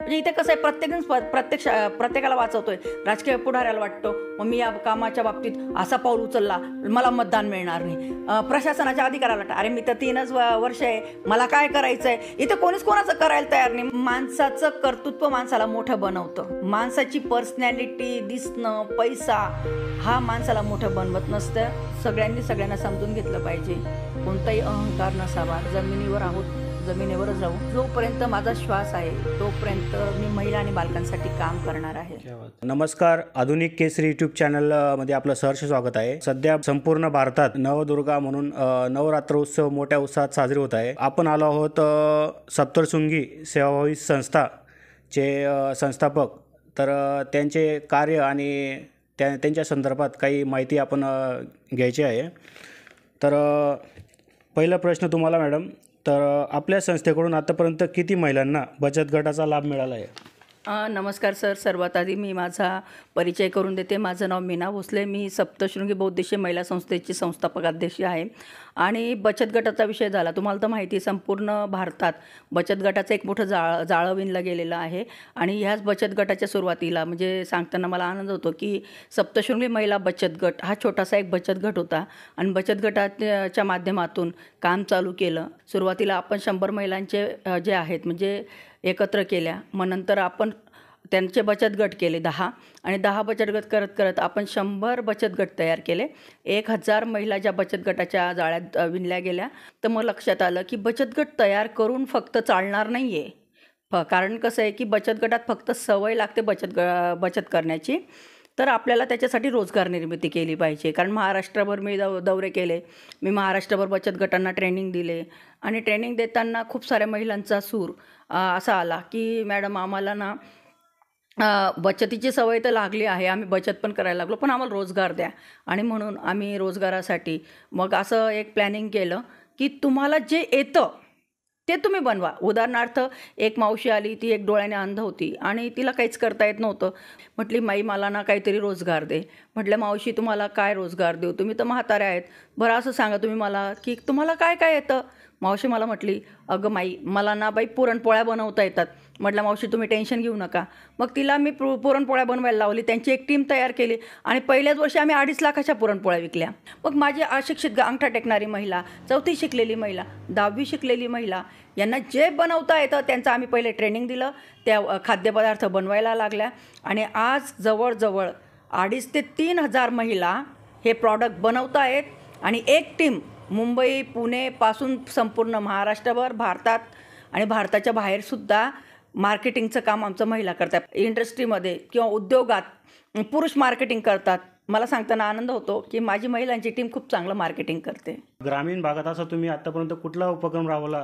म्हणजे इथे कसं आहे, प्रत्येकाला वाचवतोय. राजकीय पुढाऱ्याला वाटतो मग मी या कामाच्या बाबतीत असा पाऊल उचलला मला मतदान मिळणार नाही. प्रशासनाच्या अधिकाऱ्याला वाटतं अरे मी तर 3च वर्ष आहे, मला काय करायचं आहे. इथे कोणीच कोणाचं करायला तयार नाही. माणसाचं कर्तृत्व माणसाला मोठं बनवतं. माणसाची पर्सनॅलिटी, दिसणं, पैसा हा माणसाला मोठं बनवत नसतं. सगळ्यांना समजून घेतलं पाहिजे. कोणताही अहंकार नसावा. जमिनीवर आहोत, जमिनीवरच राहू. जोपर्यंत माझा श्वास आहे तोपर्यंत मी महिला आणि बालकांसाठी काम करणार आहे. नमस्कार, आधुनिक केसरी यूट्यूब चॅनलमध्ये आपलं सहर्ष स्वागत आहे. सध्या संपूर्ण भारतात नवदुर्गा म्हणून नवरात्र उत्सव मोठ्या उत्साहात साजरी होत आहे. आपण आलो आहोत सप्तशृंगी सेवाभावी संस्थाचे संस्थापक, तर त्यांचे कार्य आणि त्यांच्या संदर्भात काही माहिती आपण घ्यायची आहे. तर पहिला प्रश्न तुम्हाला मॅडम, तर आपल्या संस्थेकडून आतापर्यंत किती महिलांना बचत गटाचा लाभ मिळाला आहे? नमस्कार सर. सर्वात आधी मी माझा परिचय करून देते. माझं नाव मीना भोसले. मी सप्तशृंगी बौद्धिशी महिला संस्थेची संस्थापक अध्यक्ष आहे. आणि बचत गटाचा विषय झाला, तुम्हाला तर माहिती आहे संपूर्ण भारतात बचत गटाचं एक मोठं जाळं विणलं गेलेलं आहे. आणि ह्याच बचत गटाच्या सुरुवातीला म्हणजे सांगताना मला आनंद होतो की सप्तशृंगी महिला बचत गट हा छोटासा एक बचत गट होता. आणि बचत गटाच्या माध्यमातून काम चालू केलं. सुरुवातीला आपण 100 महिलांचे जे आहेत म्हणजे एकत्र केल्या. मग नंतर आपण त्यांचे बचत गट केले 10 आणि 10 बचत गट करत करत आपण 100 बचत गट तयार केले. 1000 महिला ज्या बचत गटाच्या जाळ्यात विणल्या गेल्या. तर मग लक्षात आलं की बचत गट तयार करून फक्त चालणार नाही आहे. कारण कसं आहे की बचत गटात फक्त सवय लागते बचत करण्याची. तर आपल्याला त्याच्यासाठी रोजगार निर्मिती केली पाहिजे. कारण महाराष्ट्रभर मी दौरे केले. मी महाराष्ट्रभर बचत गटांना ट्रेनिंग दिले. आणि ट्रेनिंग देताना खूप साऱ्या महिलांचा सूर असा आला की मॅडम आम्हाला ना बचतीची सवय तर लागली आहे, आम्ही बचत पण करायला लागलो, पण आम्हाला रोजगार द्या. आणि म्हणून आम्ही रोजगारासाठी मग असं एक प्लॅनिंग केलं की तुम्हाला जे येतं ते तुम्ही बनवा. उदाहरणार्थ एक मावशी आली, ती एक डोळ्याने अंध होती आणि तिला काहीच करता येत नव्हतं. म्हटली माई मला ना काहीतरी रोजगार दे. म्हटलं मावशी तुम्हाला काय रोजगार देऊ, तुम्ही तर म्हाताऱ्या आहेत, बरं असं सांगा तुम्ही मला की तुम्हाला काय काय येतं. मावशी मला म्हटली अगं माई मला ना बाई पुरणपोळ्या बनवता येतात. म्हटलं मावशी तुम्ही टेन्शन घेऊ नका. मग तिला मी पुरणपोळ्या बनवायला लावली. त्यांची एक टीम तयार केली आणि पहिल्याच वर्षी आम्ही 2.5 लाखाच्या पुरणपोळ्या विकल्या. मग माझी अशिक्षित अंगठा टेकणारी महिला, 4थी शिकलेली महिला, 10वी शिकलेली महिला यांना जे बनवता येतं त्यांचं आम्ही पहिले ट्रेनिंग दिलं. त्या खाद्यपदार्थ बनवायला लागल्या आणि आज जवळजवळ 2,500 ते 3,000 महिला हे प्रॉडक्ट बनवत आहेत. आणि एक टीम मुंबई पुणेपासून संपूर्ण महाराष्ट्रभर, भारतात आणि भारताच्या बाहेरसुद्धा मार्केटिंगचं काम आमचं महिला करतात. इंडस्ट्रीमध्ये किंवा उद्योगात पुरुष मार्केटिंग करतात. मला सांगताना आनंद होतो की माझी महिलांची टीम खूप चांगलं मार्केटिंग करते. ग्रामीण भागात असं तुम्ही आतापर्यंत कुठला उपक्रम राबवला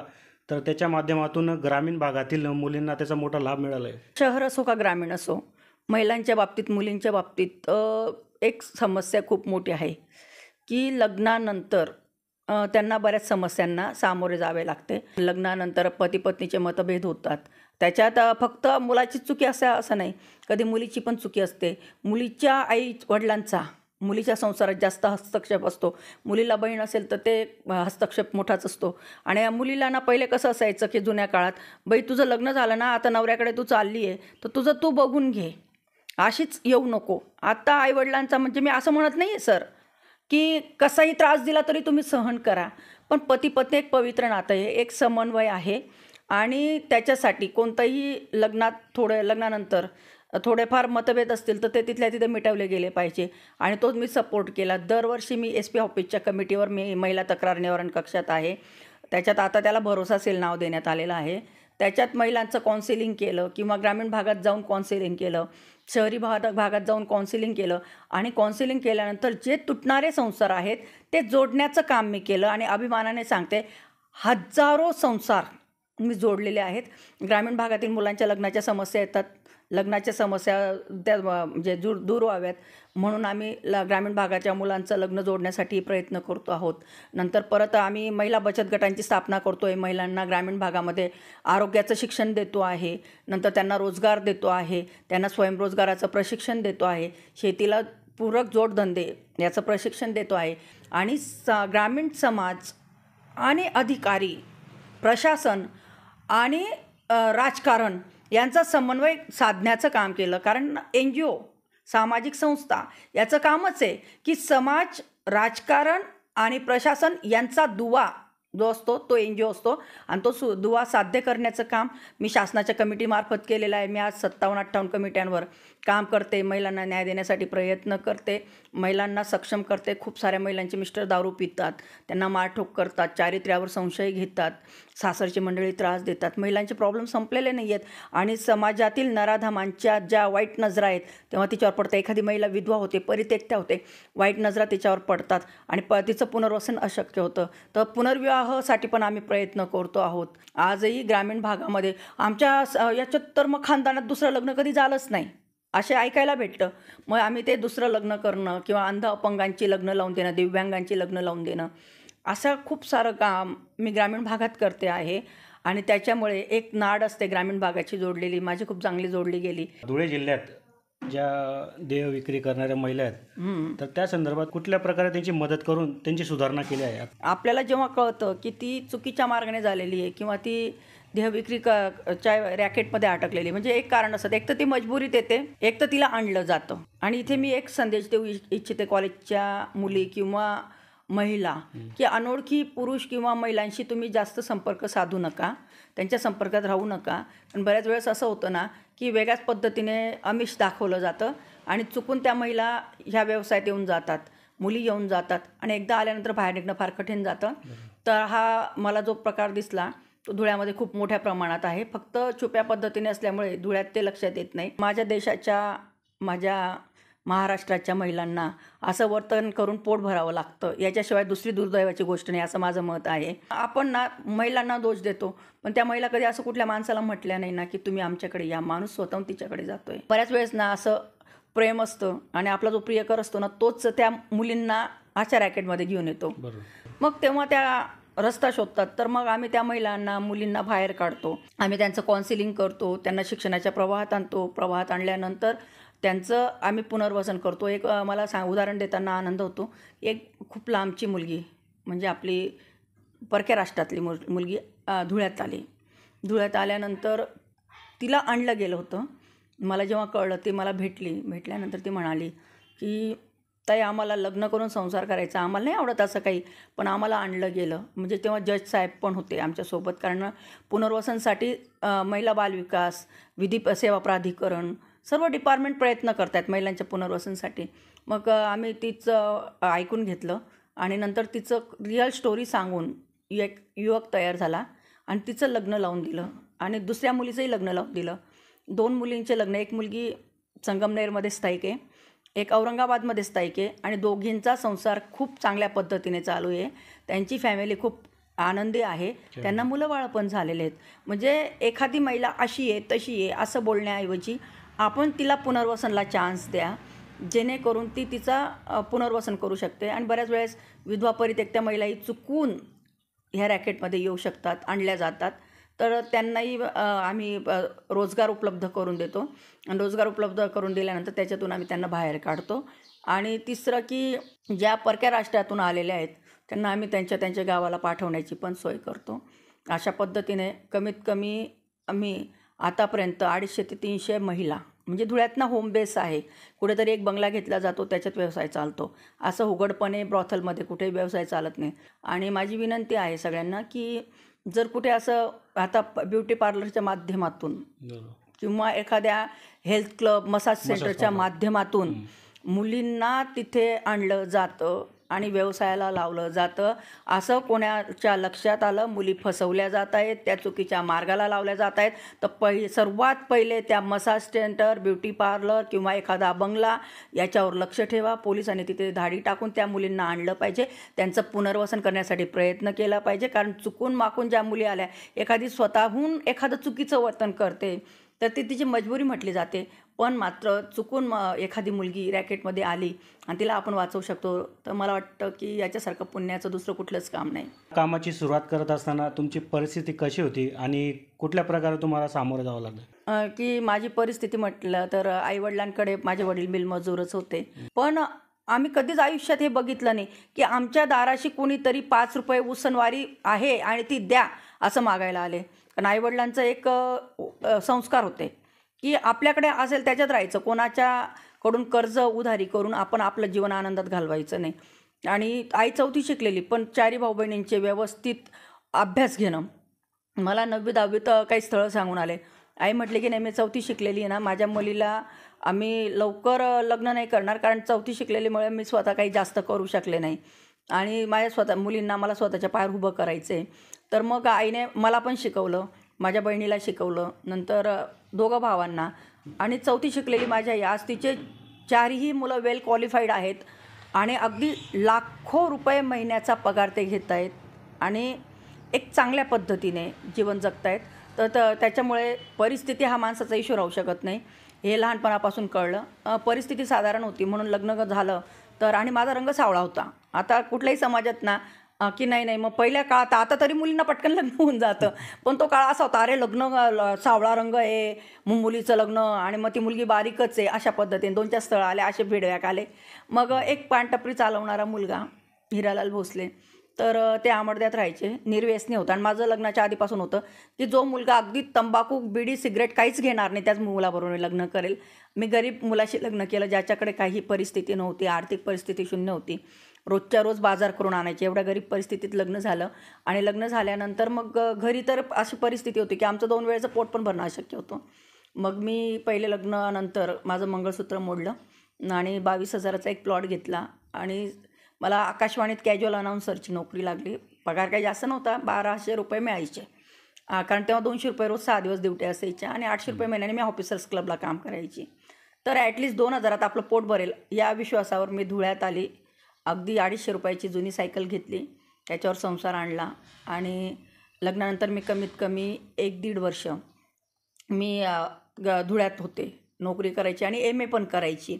तर त्याच्या माध्यमातून ग्रामीण भागातील मुलींना त्याचा मोठा लाभ मिळाला आहे? शहर असो का ग्रामीण असो, महिलांच्या बाबतीत, मुलींच्या बाबतीत एक समस्या खूप मोठी आहे की लग्नानंतर त्यांना बऱ्याच समस्यांना सामोरे जावे लागते. लग्नानंतर पती पत्नीचे मतभेद होतात. त्याच्यात फक्त मुलाची चुकी असं नाही, कधी मुलीची पण चुकी असते. मुलीच्या आई वडिलांचा मुलीच्या संसारात जास्त हस्तक्षेप असतो. मुलीला बहीण असेल तर ते हस्तक्षेप मोठाच असतो. आणि मुलीला ना पहिले कसं असायचं की जुन्या काळात बाई तुझं लग्न झालं ना, आता नवऱ्याकडे तू चालली आहे तर तुझं तू बघून घे, अशीच येऊ नको. आता आईवडिलांचा म्हणजे मी असं म्हणत नाही आहे सर की कसाही त्रास दिला तरी तुम्ही सहन करा, पण पती पत्नी एक पवित्र नातं आहे, एक समन्वय आहे. आणि त्याच्यासाठी कोणतंही लग्नानंतर थोडेफार मतभेद असतील तर ते तिथल्या तिथे मिटवले गेले पाहिजे. आणि तोच मी सपोर्ट केला. दरवर्षी मी SP ऑफिसच्या कमिटीवर मी महिला तक्रार निवारण कक्षात आहे. त्याच्यात आता त्याला भरोसा सेल नाव देण्यात आलेलं आहे. त्याच्यात महिलांचं काउन्सिलिंग केलं किंवा ग्रामीण भागात जाऊन काउन्सिलिंग केलं, शहरी भागात जाऊन काउन्सिलिंग केलं. आणि काउन्सिलिंग केल्यानंतर जे तुटणारे संसार आहेत ते जोडण्याचं काम मी केलं. आणि अभिमानाने सांगते हजारो संसार मी जोडलेले आहेत. ग्रामीण भागातील मुलांच्या लग्नाच्या समस्या येतात, लग्नाच्या समस्या त्या म्हणजे दूर व्हाव्यात म्हणून आम्ही ग्रामीण भागाच्या मुलांचं लग्न जोडण्यासाठी प्रयत्न करतो आहोत. नंतर परत आम्ही महिला बचत गटांची स्थापना करतो आहे. महिलांना ग्रामीण भागामध्ये आरोग्याचं शिक्षण देतो आहे. नंतर त्यांना रोजगार देतो आहे. त्यांना स्वयंरोजगाराचं प्रशिक्षण देतो आहे. शेतीला पूरक जोडधंदे याचं प्रशिक्षण देतो आहे. आणि ग्रामीण समाज आणि अधिकारी, प्रशासन आणि राजकारण यांचा समन्वय साधण्याचं काम केलं. कारण NGO सामाजिक संस्था याचं कामच आहे की समाज, राजकारण आणि प्रशासन यांचा दुवा जो असतो तो NGO असतो आणि तो दुवा साध्य करण्याचं काम मी शासनाच्या कमिटीमार्फत केलेलं आहे. मी आज 57-58 कमिट्यांवर काम करते, महिलांना न्याय देण्यासाठी प्रयत्न करते, महिलांना सक्षम करते. खूप साऱ्या महिलांचे मिस्टर दारू पितात, त्यांना मारठोक करतात, चारित्र्यावर संशय घेतात, सासरची मंडळी त्रास देतात. महिलांचे प्रॉब्लेम संपलेले नाही आहेत आणि समाजातील नराधमांच्या ज्या वाईट नजरा आहेत तेव्हा तिच्यावर पडतं. एखादी महिला विधवा होते, परित्यक्त्या होते, वाईट नजरा तिच्यावर पडतात आणि तिचं पुनर्वसन अशक्य होतं. तर पुनर्विवाहासाठी पण आम्ही प्रयत्न करतो आहोत. आजही ग्रामीण भागामध्ये आमच्या याच्यात तर मग खानदानात दुसरं लग्न कधी झालंच नाही असे ऐकायला भेटतं. मग आम्ही ते दुसरं लग्न करणं किंवा अंध अपंगांची लग्न लावून देणं, दिव्यांगांची लग्न लावून देणं, असं खूप सारं काम मी ग्रामीण भागात करते आहे. आणि त्याच्यामुळे एक नाड असते ग्रामीण भागाची जोडलेली, माझी खूप चांगली जोडली गेली. धुळे जिल्ह्यात ज्या देह विक्री करणाऱ्या महिला आहेत तर त्या संदर्भात कुठल्या प्रकारे त्यांची मदत करून त्यांची सुधारणा केली आहे? आपल्याला जेव्हा कळतं की ती चुकीच्या मार्गाने झालेली आहे किंवा ती देहविक्रीच्या रॅकेटमध्ये अटकलेली, म्हणजे एक कारण असतं, एक तर ती मजबुरीत येते, एक तर तिला आणलं जातं. आणि इथे मी एक संदेश देऊ इच्छिते कॉलेजच्या मुली किंवा महिला की अनोळखी पुरुष किंवा महिलांशी तुम्ही जास्त संपर्क साधू नका, त्यांच्या संपर्कात राहू नका. पण बऱ्याच वेळेस असं होतं ना की वेगळ्याच पद्धतीने आमिष दाखवलं जातं आणि चुकून त्या महिला ह्या व्यवसायात येऊन जातात, मुली येऊन जातात आणि एकदा आल्यानंतर बाहेर निघणं फार कठीण जातं. तर हा मला जो प्रकार दिसला तो धुळ्यामध्ये खूप मोठ्या प्रमाणात आहे. फक्त छुप्या पद्धतीने असल्यामुळे धुळ्यात ते लक्षात येत नाही. माझ्या देशाच्या, माझ्या महाराष्ट्राच्या महिलांना असं वर्तन करून पोट भरावं लागतं, याच्याशिवाय दुसरी दुर्दैवाची गोष्ट नाही, असं माझं मत आहे. आपण ना महिलांना दोष देतो, पण त्या महिला कधी असं कुठल्या माणसाला म्हटल्या नाही ना की तुम्ही आमच्याकडे या. माणूस स्वतःहून तिच्याकडे जातोय. बऱ्याच वेळेस ना असं प्रेम असतं आणि आपला जो प्रियकर असतो ना तोच त्या मुलींना अशा रॅकेटमध्ये घेऊन येतो. मग तेव्हा त्या रस्ता शोधतात. तर मग आम्ही त्या महिलांना, मुलींना बाहेर काढतो. आम्ही त्यांचं काउन्सिलिंग करतो, त्यांना शिक्षणाच्या प्रवाहात आणतो. प्रवाहात आणल्यानंतर त्यांचं आम्ही पुनर्वसन करतो. एक मला उदाहरण देताना आनंद होतो. एक खूप लांबची मुलगी, म्हणजे आपली परक्या राष्ट्रातली मुलगी धुळ्यात आली. धुळ्यात आल्यानंतर तिला आणलं गेलं होतं. मला जेव्हा कळलं, ती मला भेटल्यानंतर ती म्हणाली की ताई, आम्हाला लग्न करून संसार करायचा, आम्हाला नाही आवडत असं काही, पण आम्हाला आणलं गेलं. म्हणजे तेव्हा जज साहेब पण होते आमच्यासोबत, कारण पुनर्वसनसाठी महिला बालविकास, विधी सेवा प्राधिकरण सर्व डिपार्टमेंट प्रयत्न करत आहेत महिलांच्या पुनर्वसनसाठी. मग आम्ही तिचं ऐकून घेतलं आणि नंतर तिचं रिअल स्टोरी सांगून एक युवक तयार झाला आणि तिचं लग्न लावून दिलं आणि दुसऱ्या मुलीचंही लग्न लावून दिलं. 2 मुलींचे लग्न, एक मुलगी संगमनेरमध्ये स्थायिक आहे, एक औरंगाबादमध्ये स्थायिक आहे आणि दोघींचा संसार खूप चांगल्या पद्धतीने चालू आहे. त्यांची फॅमिली खूप आनंदी आहे, त्यांना मुलं बाळं पण झालेले आहेत. म्हणजे एखादी महिला अशी आहे तशी आहे असं बोलण्याऐवजी आपण तिला पुनर्वसनला चान्स द्या, जेणेकरून ती तिचा पुनर्वसन करू शकते. आणि बऱ्याच वेळेस विधवा परित्यक्त्या महिलाही चुकून ह्या रॅकेटमध्ये येऊ शकतात, आणल्या जातात. तर त्यांनाही आम्ही रोजगार उपलब्ध करून देतो आणि रोजगार उपलब्ध करून दिल्यानंतर त्याच्यातून आम्ही त्यांना बाहेर काढतो. आणि तिसरं की ज्या परक्या राष्ट्रातून आलेल्या आहेत त्यांना आम्ही त्यांच्या गावाला पाठवण्याची पण सोय करतो. अशा पद्धतीने कमीत कमी आम्ही आतापर्यंत 250 ते 300 महिला, म्हणजे धुळ्यातनं होम बेस आहे, कुठेतरी एक बंगला घेतला जातो, त्याच्यात व्यवसाय चालतो. असं उघडपणे ब्रॉथलमध्ये कुठेही व्यवसाय चालत नाही. आणि माझी विनंती आहे सगळ्यांना की जर कुठे असं आता ब्युटी पार्लरच्या माध्यमातून किंवा एखाद्या हेल्थ क्लब, मसाज सेंटरच्या माध्यमातून मुलींना तिथे आणलं जातं आणि व्यवसायाला लावलं जातं, असं कोणाच्या लक्षात आलं, मुली फसवल्या जात आहेत, त्या चुकीच्या मार्गाला लावल्या जात आहेत, तर सर्वात पहिले त्या मसाज सेंटर, ब्युटी पार्लर किंवा एखादा बंगला याच्यावर लक्ष ठेवा. पोलिसांनी तिथे धाडी टाकून त्या मुलींना आणलं पाहिजे, त्यांचं पुनर्वसन करण्यासाठी प्रयत्न केला पाहिजे. कारण चुकून माकून ज्या मुली आल्या, एखादी स्वतःहून एखादं चुकीचं वर्तन करते तर ती तिची मजबुरी म्हटली जाते. पण मात्र चुकून एखादी मुलगी रॅकेटमध्ये आली आणि तिला आपण वाचवू शकतो, तर मला वाटतं की याच्यासारखं पुण्याचं दुसरं कुठलंच काम नाही. कामाची सुरुवात करत असताना तुमची परिस्थिती कशी होती आणि कुठल्या प्रकारे तुम्हाला सामोरं जावं लागलं? की माझी परिस्थिती म्हटलं तर आईवडिलांकडे माझे वडील मिलमजूरच होते, पण आम्ही कधीच आयुष्यात हे बघितलं नाही की आमच्या दाराशी कोणीतरी 5 रुपये उसनवारी आहे आणि ती द्या असं मागायला आले. कारण आईवडिलांचं एक संस्कार होते की आपल्याकडे असेल त्याच्यात राहायचं, कोणाच्याकडून कर्ज उधारी करून आपण आपलं जीवन आनंदात घालवायचं नाही. आणि आई 4थी शिकलेली, पण 4 भाऊ बहिणींचे व्यवस्थित अभ्यास घेणं. मला 9वी 10वीत काही स्थळं सांगून आले. आई म्हटले की नाही, मी 4थी शिकलेली आहे ना, माझ्या मुलीला आम्ही लवकर लग्न नाही करणार, कारण 4थी शिकलेलीमुळे मी स्वतः काही जास्त करू शकले नाही आणि माझ्या मुलींना मला स्वतःच्या पायावर उभं करायचं आहे. तर मग आईने मला पण शिकवलं, माझ्या बहिणीला शिकवलं, नंतर 2 भावांना. आणि 4थी शिकलेली माझी आई, आज तिचे 4ही मुलं वेल क्वालिफाईड आहेत आणि अगदी लाखो रुपये महिन्याचा पगार ते घेत आहेत आणि एक चांगल्या पद्धतीने जीवन जगत आहेत. तर त्याच्यामुळे परिस्थिती हा माणसाचा इश्यू राहू शकत नाही, हे लहानपणापासून कळलं. परिस्थिती साधारण होती म्हणून लग्न झालं. तर आणि माझा रंग सावळा होता. आता कुठल्याही समाजात ना की नाही मग पहिल्या काळात, आता तरी मुलींना पटकन लग्न होऊन जातं, पण तो काळ असा होता, अरे लग्न सावळा रंग आहे, मग मुलीचं लग्न आणि मग ती मुलगी बारीकच आहे, अशा पद्धतीने 2-4 स्थळं आले, असे फीडबॅक आले. मग एक पानटपरी चालवणारा मुलगा हिरालाल भोसले, तर ते आमडद्यात राहायचे, निर्व्यसनी होता. आणि माझं लग्नाच्या आधीपासून होतं की जो मुलगा अगदी तंबाखू बिडी सिगरेट काहीच घेणार नाही, त्याच मुलाबरोबर मी लग्न करेल. मी गरीब मुलाशी लग्न केलं, ज्याच्याकडे काही परिस्थिती नव्हती, आर्थिक परिस्थिती शून्य होती, रोजच्या रोज बाजार करून आणायचे, एवढ्या गरीब परिस्थितीत लग्न झालं. आणि लग्न झाल्यानंतर मग घरी तर अशी परिस्थिती होती की आमचं 2 वेळेचं पोट पण भरणं अशक्य होतं. मग मी पहिले लग्नानंतर माझं मंगळसूत्र मोडलं आणि 22,000चा एक प्लॉट घेतला आणि मला आकाशवाणीत कॅज्युअल अनाऊन्सरची नोकरी लागली. पगार काही जास्त नव्हता, 1,200 रुपये मिळायचे, कारण तेव्हा 200 रुपये रोज 6 दिवस ड्युटी असायच्या आणि 800 रुपये महिन्याने मी ऑफिसर्स क्लबला काम करायची. तर ॲटलिस्ट 2,000त आपलं पोट भरेल या विश्वासावर मी धुळ्यात आली. अगदी 250 रुपयाची जुनी सायकल घेतली, त्याच्यावर संसार आणला. आणि लग्नानंतर मी कमीत कमी 1-1.5 वर्ष मी धुळ्यात होते, नोकरी करायची आणि MA पण करायची.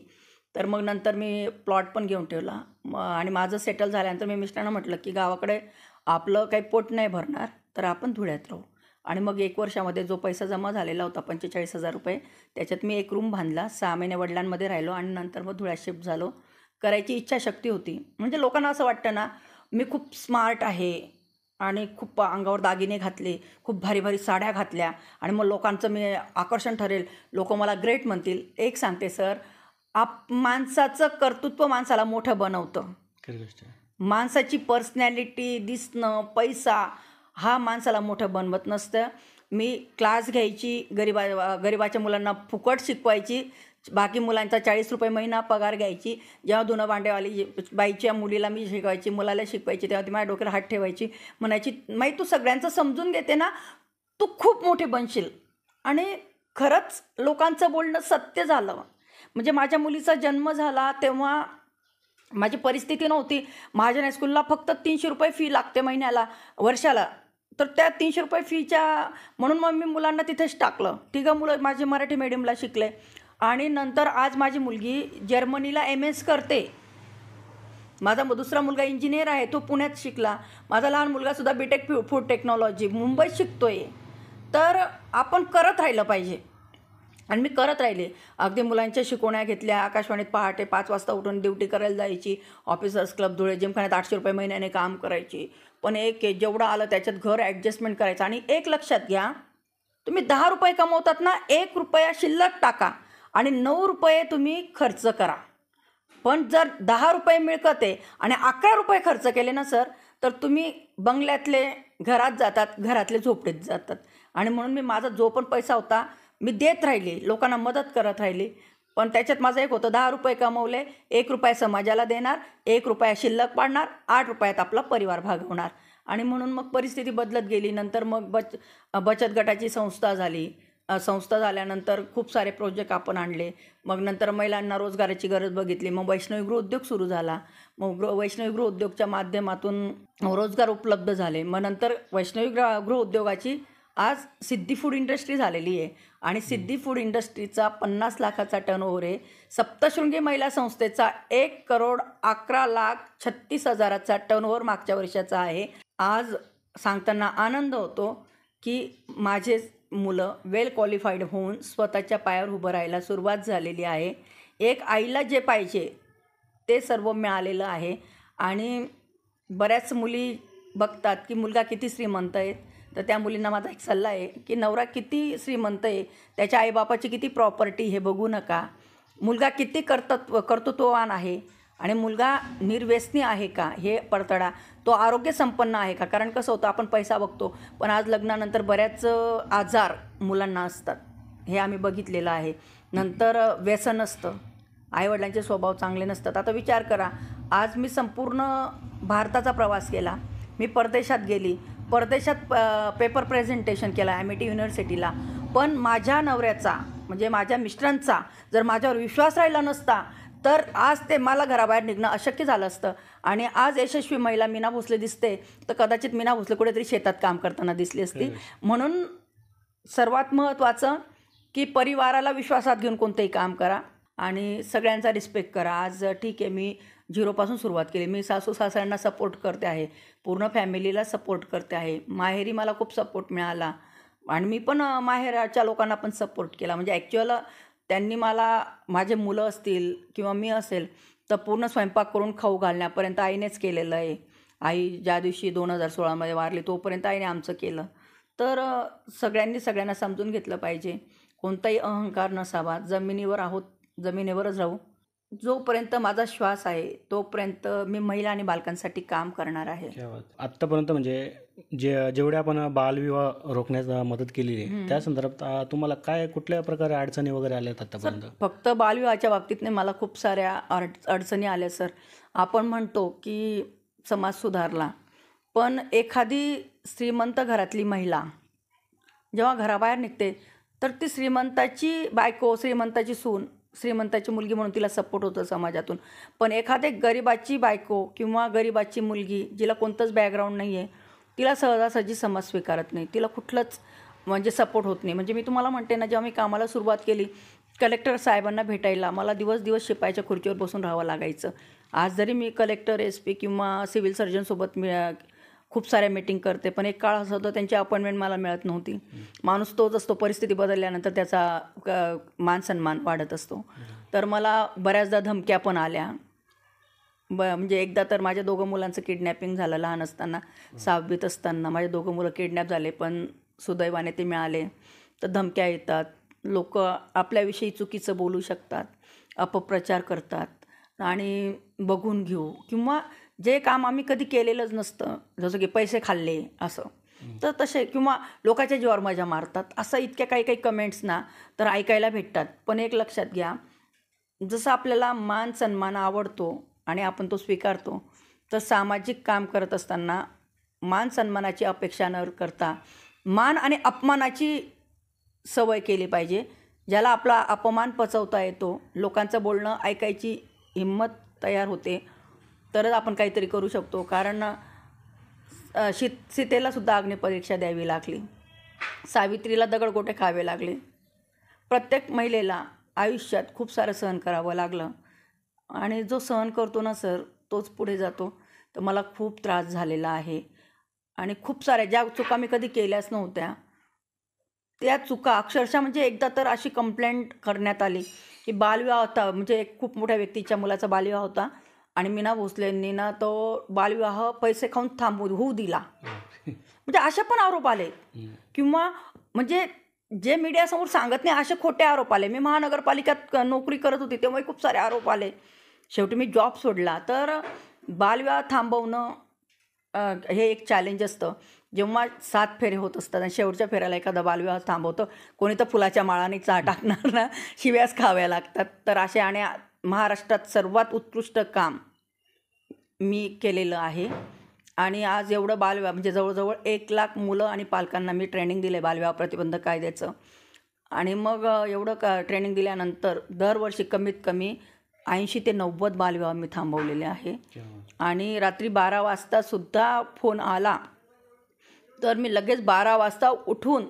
तर मग नंतर मी प्लॉट पण घेऊन ठेवला. आणि माझं सेटल झाल्यानंतर मी मिस्टरांना म्हटलं की गावाकडे आपलं काही पोट नाही भरणार, तर आपण धुळ्यात राहू. आणि मग 1 वर्षामध्ये जो पैसा जमा झालेला होता 45,000 रुपये, त्याच्यात मी एक रूम बांधला, 6 महिने वडिलांमध्ये राहिलो आणि नंतर मग धुळ्यात शिफ्ट झालो. करायची इच्छाशक्ती होती. म्हणजे लोकांना असं वाटतं ना, मी खूप स्मार्ट आहे आणि खूप अंगावर दागिने घातले, खूप भारी भारी साड्या घातल्या आणि मग लोकांचं मी आकर्षण ठरेल, लोक मला ग्रेट म्हणतील. एक सांगते सर, माणसाचं कर्तृत्व माणसाला मोठं बनवतं. माणसाची पर्सनॅलिटी, दिसणं, पैसा हा माणसाला मोठं बनवत नसतं. मी क्लास घ्यायची, गरिबाच्या मुलांना फुकट शिकवायची, बाकी मुलांचा 40 रुपये महिना पगार घ्यायची. जेव्हा धुणं भांडेवाली बाईच्या मुलीला मी शिकवायची, मुलाला शिकवायची, तेव्हा ती माझ्या डोक्याला हात ठेवायची, म्हणायची माई तू सगळ्यांचं समजून घेते ना, तू खूप मोठे बनशील. आणि खरंच लोकांचं बोलणं सत्य झालं. म्हणजे माझ्या मुलीचा जन्म झाला तेव्हा माझी परिस्थिती नव्हती. महाजन हायस्कूलला फक्त 300 रुपये फी लागते महिन्याला, वर्षाला. तर त्या 300 रुपये फीच्या म्हणून मग मी मुलांना तिथेच टाकलं. 3 मुलं माझे मराठी मीडियमला शिकले. आणि नंतर आज माझी मुलगी जर्मनीला MS करते. माझा दुसरा मुलगा इंजिनियर आहे, तो पुण्यात शिकला. माझा लहान मुलगासुद्धा BTech फूड टेक्नॉलॉजी मुंबईत शिकतोय. तर आपण करत राहिलं पाहिजे. आणि मी करत राहिले. अगदी मुलांच्या शिकवण्या घेतल्या, आकाशवाणीत पहाटे 5 वाजता उठून ड्युटी करायला जायची, ऑफिसर्स क्लब धुळे जिमखान्यात 800 रुपये महिन्याने काम करायची. पण जेवढं आलं त्याच्यात घर ॲडजस्टमेंट करायचं. आणि एक लक्षात घ्या, तुम्ही 10 रुपये कमवतात ना, 1 रुपया शिल्लक टाका आणि 9 रुपये तुम्ही खर्च करा. पण जर 10 रुपये मिळकत आहे आणि 11 रुपये खर्च केले ना सर, तर तुम्ही बंगल्यातले घरात जातात, घरातले झोपडीत जातात. आणि म्हणून मी माझा जो पण पैसा होता मी देत राहिली, लोकांना मदत करत राहिली. पण त्याच्यात माझं एक होतं, 10 रुपये कमवले, 1 रुपया समाजाला देणार, 1 रुपया शिल्लक पाडणार, 8 रुपयात आपला परिवार भागवणार. आणि म्हणून मग परिस्थिती बदलत गेली. नंतर मग बचत गटाची संस्था झाली. संस्था झाल्यानंतर खूप सारे प्रोजेक्ट आपण आणले. मग नंतर महिलांना रोजगाराची गरज बघितली. मग वैष्णवी गृह उद्योग सुरू झाला. मग वैष्णवी गृह उद्योगच्या माध्यमातून रोजगार उपलब्ध झाले. मग नंतर वैष्णवी गृह उद्योगाची आज सिद्धी फूड इंडस्ट्री झालेली आहे. आणि सिद्धी फूड इंडस्ट्रीचा 50 लाखाचा टर्नओव्हर आहे. सप्तशृंगी महिला संस्थेचा 1,11,36,000चा टर्नओव्हर मागच्या वर्षाचा आहे. आज सांगताना आनंद होतो की माझे मुलं वेल क्वालिफाईड होऊन स्वतःच्या पायावर उभं राहायला सुरुवात झालेली आहे. एक आईला जे पाहिजे ते सर्व मिळालेलं आहे. आणि बऱ्याच मुली बघतात की मुलगा किती श्रीमंत आहेत, तर त्या मुलींना माझा एक सल्ला आहे की नवरा किती श्रीमंत आहे, त्याच्या आईबापाची किती प्रॉपर्टी हे बघू नका. मुलगा किती कर्तृत्ववान आहे आणि मुलगा निर्व्यसनी आहे का हे पडताळा. तो आरोग्य संपन्न आहे का. कारण कसं होतं, आपण पैसा बघतो पण आज लग्नानंतर बऱ्याच आजार मुलांना असतात, हे आम्ही बघितलेलं आहे. नंतर व्यसन असतं, आईवडिलांचे स्वभाव चांगले नसतात. आता विचार करा, आज मी संपूर्ण भारताचा प्रवास केला, मी परदेशात गेली, परदेशात पेपर प्रेझेंटेशन केला MIT युनिव्हर्सिटीला, पण माझ्या नवऱ्याचा म्हणजे माझ्या मिस्टरांचा जर माझ्यावर विश्वास राहिला नसता तर आज ते मला घराबाहेर निघणं अशक्य झालं असतं. आणि आज यशस्वी महिला मीना भोसले दिसते, तर कदाचित मीना भोसले कुठेतरी शेतात काम करताना दिसली असती. म्हणून सर्वात महत्त्वाचं की परिवाराला विश्वासात घेऊन कोणतंही काम करा आणि सगळ्यांचा रिस्पेक्ट करा. आज ठीक आहे, मी झिरोपासून सुरुवात केली, मी सासू सासऱ्यांना सपोर्ट करते आहे, पूर्ण फॅमिलीला सपोर्ट करते आहे. माहेरी मला खूप सपोर्ट मिळाला आणि मी पण माहेरच्या लोकांना पण सपोर्ट केला. म्हणजे ॲक्च्युअल त्यांनी मला, माझे मुलं असतील किंवा मी असेल तर पूर्ण स्वयंपाक करून खाऊ घालण्यापर्यंत आईनेच केलेलं आहे. आई ज्या दिवशी 2016मध्ये वारली तोपर्यंत आईने आमचं केलं. तर सगळ्यांनी सगळ्यांना समजून घेतलं पाहिजे. कोणताही अहंकार नसावा. जमिनीवर आहोत, जमिनीवरच राहू. जोपर्यंत माझा श्वास आहे तोपर्यंत मी महिला आणि बालकांसाठी काम करणार आहे. आत्तापर्यंत म्हणजे जेवढे आपण बालविवाह रोखण्यास मदत केलेली आहे त्या संदर्भात तुम्हाला काय कुठल्या प्रकारे अडचणी वगैरे आल्यात आतापर्यंत? फक्त बालविवाहाच्या बाबतीतने मला खूप साऱ्या अडचणी आल्या सर. आपण म्हणतो की समाज सुधारला, पण एखादी श्रीमंत घरातली महिला जेव्हा घराबाहेर निघते तर ती श्रीमंताची बायको, श्रीमंताची सून, श्रीमंताची मुलगी म्हणून तिला सपोर्ट होतं समाजातून. पण एखाद्या गरिबाची बायको किंवा गरिबाची मुलगी जिला कोणतंच बॅकग्राऊंड नाही आहे, तिला सहजासहजी समाज स्वीकारत नाही, तिला कुठलंच म्हणजे सपोर्ट होत नाही. म्हणजे मी तुम्हाला म्हणते ना, जेव्हा मी कामाला सुरुवात केली कलेक्टर साहेबांना भेटायला मला दिवस दिवस शिपायाच्या खुर्चीवर बसून राहावं लागायचं. आज जरी मी कलेक्टर, SP किंवा सिव्हिल सर्जनसोबत खूप साऱ्या मीटिंग करते, पण एक काळ असं होतं त्यांची अपॉइंटमेंट मला मिळत नव्हती. माणूस तोच असतो, परिस्थिती बदलल्यानंतर त्याचा मान सन्मान वाढत असतो. तर मला बऱ्याचदा धमक्या पण आल्या. म्हणजे एकदा तर माझ्या 2 मुलांचं किडनॅपिंग झालं. लहान असताना 6वीत असताना माझे 2 मुलं किडनॅप झाले, पण सुदैवाने ते मिळाले. तर धमक्या येतात, लोक आपल्याविषयी चुकीचं बोलू शकतात, अपप्रचार करतात आणि बघून घेऊ किंवा जे काम आम्ही कधी केलेलंच नसतं, जसं की पैसे खाल्ले असं, तर तसे किंवा लोकांच्या जीवावर मजा मारतात, असं इतक्या काही कमेंट्स ना तर ऐकायला भेटतात. पण एक लक्षात घ्या, जसं आपल्याला मान सन्मान आवडतो आणि आपण तो स्वीकारतो, तर सामाजिक काम करत असताना मान सन्मानाची अपेक्षा न करता मान आणि अपमानाची सवय केली पाहिजे. ज्याला आपला अपमान पचवता येतो, लोकांचं बोलणं ऐकायची हिंमत तयार होते, तरच आपण काहीतरी करू शकतो. कारण सीतेलासुद्धा अग्निपरीक्षा द्यावी लागली, सावित्रीला दगडगोटे खावे लागले. प्रत्येक महिलेला आयुष्यात खूप सारं सहन करावं लागलं आणि जो सहन करतो ना सर, तोच पुढे जातो. तर मला खूप त्रास झालेला आहे आणि खूप साऱ्या ज्या चुका मी कधी केल्याच नव्हत्या त्या चुका अक्षरशः, म्हणजे एकदा तर अशी कंप्लेंट करण्यात आली की बालविवाह होता, म्हणजे एक खूप मोठ्या व्यक्तीच्या मुलाचा बालविवाह होता आणि मीना भोसलेंनी ना तो बालविवाह पैसे खाऊन होऊ दिला. म्हणजे असे पण आरोप आले किंवा म्हणजे जे मीडियासमोर सांगत नाही असे खोटे आरोप आले. मी महानगरपालिकेत नोकरी करत होती तेव्हाही खूप सारे आरोप आले. शेवटी मी जॉब सोडला. तर बालविवाह थांबवणं हे एक चॅलेंज असतं. जेव्हा 7 फेरे होत असतात आणि शेवटच्या फेऱ्याला एखादा बालविवाह थांबवतं, कोणी तर फुलाच्या माळाने टाकणार ना, शिव्यास खाव्या लागतात. तर असे आणि महाराष्ट्रात सर्वात उत्कृष्ट काम मी केलेलं आहे आणि आज एवढं बालविवाह म्हणजे जवळजवळ 1 लाख मुलं आणि पालकांना मी ट्रेनिंग दिले बालविवाह प्रतिबंधक कायद्याचं. आणि मग एवढं ट्रेनिंग दिल्यानंतर दरवर्षी कमीत कमी 80 ते 90 बालविवाह मी थांबवलेले आहे. आणि रात्री 12 वाजतासुद्धा फोन आला तर मी लगेच 12 वाजता उठून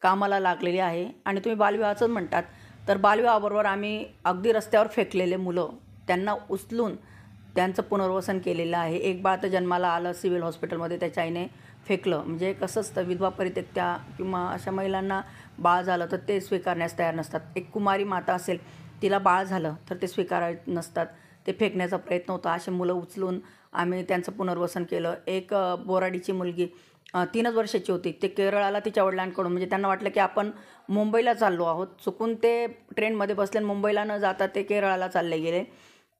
कामाला लागलेले आहे. आणि तुम्ही बालविवाहाचंच म्हणतात, तर बालविवाहाबरोबर आम्ही अगदी रस्त्यावर फेकलेले मुलं त्यांना उचलून त्यांचं पुनर्वसन केलेलं आहे. एक बाळ तर जन्माला आलं सिव्हिल हॉस्पिटलमध्ये, त्याच्या आईने फेकलं. म्हणजे कसं असतं, विधवा परित्यक्त्या किंवा अशा महिलांना बाळ झालं तर ते स्वीकारण्यास तयार नसतात. एक कुमारी माता असेल, तिला बाळ झालं तर ते स्वीकारत नसतात, ते फेकण्याचा प्रयत्न होता. असे मुलं उचलून आम्ही त्यांचं पुनर्वसन केलं. एक बोराडीची मुलगी 3च वर्षाची होती. ते केरळाला तिच्या वडिलांकडून, म्हणजे त्यांना वाटलं की आपण मुंबईला चाललो आहोत. चुकून ते ट्रेनमध्ये बसले आणि मुंबईला न जाता ते केरळाला चालले गेले.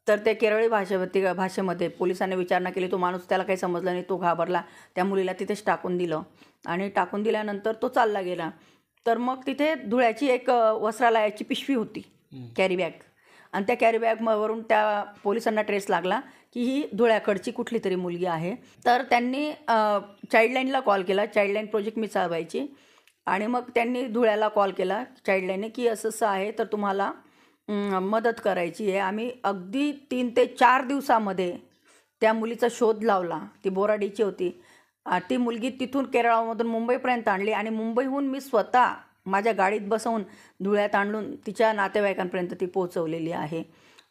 तर ते केरळी भाषेमध्ये पोलिसांनी विचारणा केली. तो माणूस, त्याला काही समजलं नाही, तो घाबरला. त्या मुलीला तिथेच टाकून दिलं आणि टाकून दिल्यानंतर तो चालला गेला. तर मग तिथे धुळ्याची एक वस्त्रालयाची पिशवी होती, कॅरी बॅग, आणि त्या कॅरी बॅगवरून त्या पोलिसांना ट्रेस लागला की ही धुळ्याकडची कुठली तरी मुलगी आहे. तर त्यांनी चाइल्डलाईनला कॉल केला. चाइल्डलाईन प्रोजेक्ट मी चालवायची. आणि मग त्यांनी धुळ्याला कॉल केला चाइल्डलाईनने की असं असं आहे, तर तुम्हाला मदत करायची आहे. आम्ही अगदी 3 ते 4 दिवसामध्ये त्या मुलीचा शोध लावला. ती बोराडीची होती. ती मुलगी तिथून केरळामधून मुंबईपर्यंत आणली आणि मुंबईहून मी स्वतः माझ्या गाडीत बसवून धुळ्यात आणून तिच्या नातेवाईकांपर्यंत ती पोहोचवलेली आहे.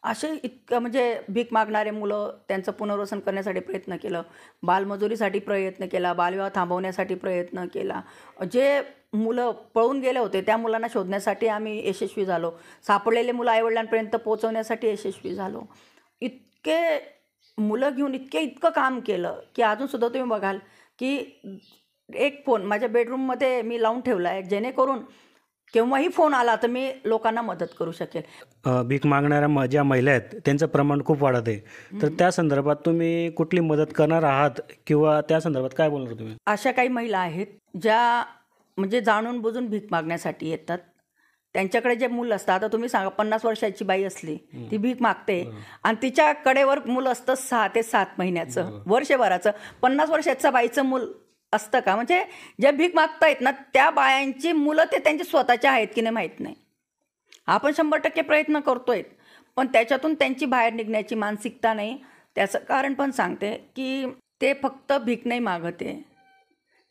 असे इतकं म्हणजे भीक मागणारे मुलं, त्यांचं पुनर्वसन करण्यासाठी प्रयत्न केलं, बालमजुरीसाठी प्रयत्न केला, बालविवाह थांबवण्यासाठी प्रयत्न केला. जे मुलं पळून गेले होते त्या मुलांना शोधण्यासाठी आम्ही यशस्वी झालो. सापडलेले मुलं आईवडिलांपर्यंत पोहोचवण्यासाठी यशस्वी झालो. इतके मुलं घेऊन इतकं काम केलं की अजूनसुद्धा तुम्ही बघाल की एक फोन माझ्या बेडरूममध्ये मी लावून ठेवला आहे, जेणेकरून केव्हाही फोन आला तर मी लोकांना मदत करू शकेल. भीक मागणाऱ्या ज्या महिला आहेत त्यांचं प्रमाण खूप वाढत आहे. तर त्या संदर्भात तुम्ही कुठली मदत करणार आहात किंवा त्या संदर्भात काय बोलणार तुम्ही? अशा काही महिला आहेत ज्या म्हणजे जाणून बुजून भीक मागण्यासाठी येतात. त्यांच्याकडे जे मूल असतं, आता तुम्ही सांगा 50 वर्षाची बाई असली, ती भीक मागते आणि तिच्या कडेवर मूल असतं 6 ते 7 महिन्याचं, वर्षभराचं. 50 वर्षाचं बाईचं मूल असतं का? म्हणजे ज्या भीक मागतायत ना त्या बायांची मुलं ते त्यांचे स्वतःचे आहेत की नाही माहीत नाही. आपण 100% प्रयत्न करतोय, पण त्याच्यातून त्यांची बाहेर निघण्याची मानसिकता नाही. त्याचं कारण पण सांगते की ते फक्त भीक नाही मागत आहे,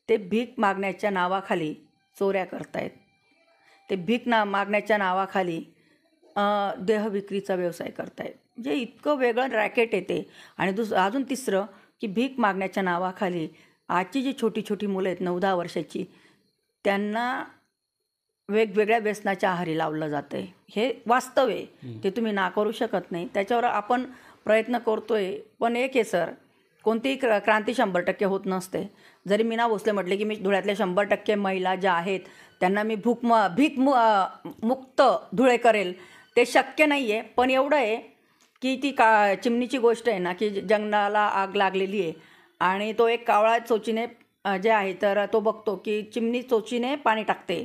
ते भीक मागण्याच्या नावाखाली चोऱ्या करतायत. ते भीक मागण्याच्या नावाखाली देहविक्रीचा व्यवसाय करतायत. म्हणजे इतकं वेगळं रॅकेट येते. आणि अजून तिसरं की भीक मागण्याच्या नावाखाली आजची जी छोटी छोटी मुलं आहेत 9-10 वर्षाची, त्यांना वेगवेगळ्या व्यसनाच्या आहारी लावलं जातं आहे. हे वास्तव आहे, ते तुम्ही नाकारू शकत नाही. त्याच्यावर आपण प्रयत्न करतोय. पण एक आहे सर, कोणतीही क्रांती 100% होत नसते. जरी मीना भोसले म्हटले की मी धुळ्यातल्या 100% महिला ज्या आहेत त्यांना मी भीक मुक्त धुळे करेल, ते शक्य नाही आहे. पण एवढं आहे की ती चिमणीची गोष्ट आहे ना, की जंगलाला आग लागलेली आहे आणि तो एक कावळा चोचीने जे आहे तर तो बघतो की चिमणी चोचीने पाणी टाकते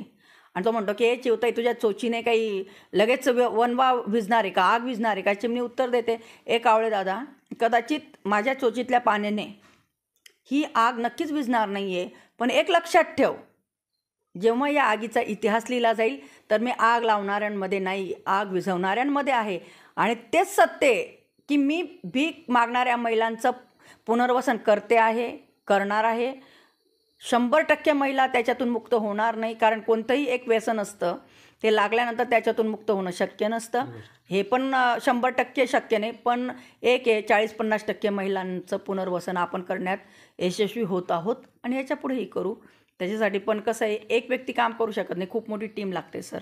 आणि तो म्हणतो की हे चिवताई, तुझ्या चोचीने काही लगेच वनवा विझणार आहे का, आग विझणार आहे का? चिमणी उत्तर देते, कावळे दादा, कदाचित माझ्या चोचीतल्या पाण्याने ही आग नक्कीच विझणार नाही आहे, पण एक लक्षात ठेव, जेव्हा या आगीचा इतिहास लिहिला जाईल तर मी आग लावणाऱ्यांमध्ये नाही, आग विझवणाऱ्यांमध्ये आहे. आणि तेच सत्य आहे की मी भीक मागणाऱ्या महिलांचं पुनर्वसन करणार आहे. 100% महिला त्याच्यातून मुक्त होणार नाही, कारण कोणतंही एक व्यसन असतं, ते लागल्यानंतर त्याच्यातून मुक्त होणं शक्य नसतं. हे पण 100% शक्य नाही. पण एक आहे 40-50% महिलांचं पुनर्वसन आपण करण्यात यशस्वी होत आहोत आणि ह्याच्या पुढेही करू. त्याच्यासाठी पण कसं आहे, एक व्यक्ती काम करू शकत नाही, खूप मोठी टीम लागते सर.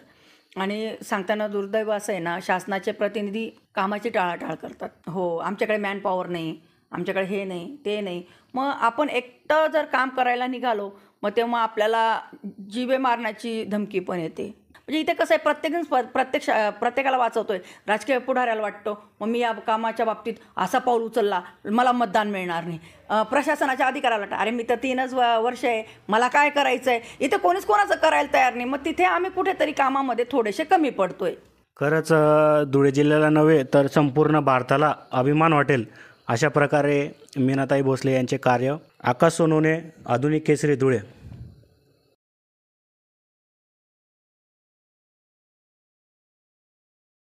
आणि सांगताना दुर्दैव असं आहे ना, शासनाचे प्रतिनिधी कामाची टाळाटाळ करतात. हो, आमच्याकडे मॅनपॉवर नाही, आमच्याकडे हे नाही, ते नाही. मग आपण एकटं जर काम करायला निघालो, मग तेव्हा आपल्याला जीवे मारण्याची धमकी पण येते. म्हणजे इथे कसं आहे, प्रत्येकाला वाचवतोय. राजकीय पुढाऱ्याला वाटतं मग मी या कामाच्या बाबतीत असा पाऊल उचलला, मला मतदान मिळणार नाही. प्रशासनाच्या अधिकाऱ्याला वाटतं, अरे मी तर 3च वर्ष आहे, मला काय करायचं आहे. इथे कोणीच कोणाचं करायला तयार नाही. मग तिथे आम्ही कुठेतरी कामामध्ये थोडेसे कमी पडतोय. खरंच धुळे जिल्ह्याला नव्हे तर संपूर्ण भारताला अभिमान वाटेल अशा प्रकारे मीनाताई भोसले यांचे कार्य. आकाश सोनवणे, आधुनिक केसरी, धुळे.